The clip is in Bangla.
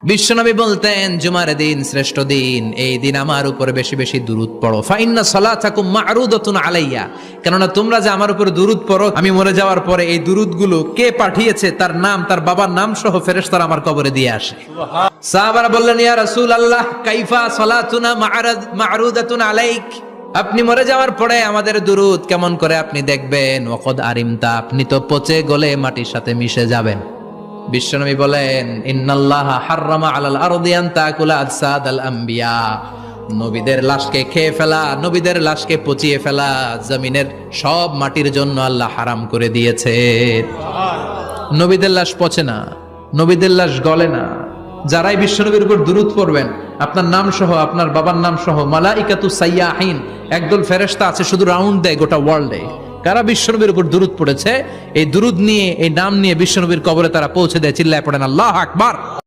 বিশ্বনবী বলতেন জুমার দিন শ্রেষ্ঠ দিন, এই দিন আমার উপরে বেশি বেশি দুরূদ পড়ো। ফাইন্না সালাতাকুম মা'রুদাতুন আলাইয়া, কেননা তোমরা যে আমার উপরে দুরূদ পড়ো, আমি মরে যাওয়ার পরে এই দুরূদগুলো কে পাঠিয়েছে তার নাম, তার বাবার নাম সহ ফেরেশতারা আমার কবরে দিয়ে আসে। সাহাবারা বললেন, ইয়া রাসূলুল্লাহ কাইফা সালাতুনা মা'রুদাতুন আলাইক, আপনি মরে যাওয়ার পরে আমাদের দুরূদ কেমন করে আপনি দেখবেন? ওয়াকাদ আরিমতা, আপনি তো পচে গলে মাটির সাথে মিশে যাবেন। বিশ্বনবী বলেন, ইন্নাল্লাহা হাররামা আলাল আরদি আন তাকুলা আজসাদাল আম্বিয়া, নবীদের লাশকে খেয়ে ফেলা, নবীদের লাশকে পচিয়ে ফেলা জমিনের সব মাটির জন্য আল্লাহ হারাম করে দিয়েছে। নবীদের লাশ পচে না, নবীদের লাশ গলে না। যারাই বিশ্বনবীর উপর দুরূদ পড়বেন, আপনার নাম সহ, আপনার বাবার নাম সহ, মালাইকাতু সাইয়াহিন, একদল ফেরেশতা আছে শুধু রাউন্ড দেয় গোটা ওয়ার্ল্ডে। কারা বিশ্বনবীর উপর দুরূদ পড়েছে, এই দুরূদ নিয়ে, এই নাম নিয়ে বিশ্বনবীর কবরে তারা পৌঁছে দেয়। চিল্লায় পড়েন আল্লাহু আকবার।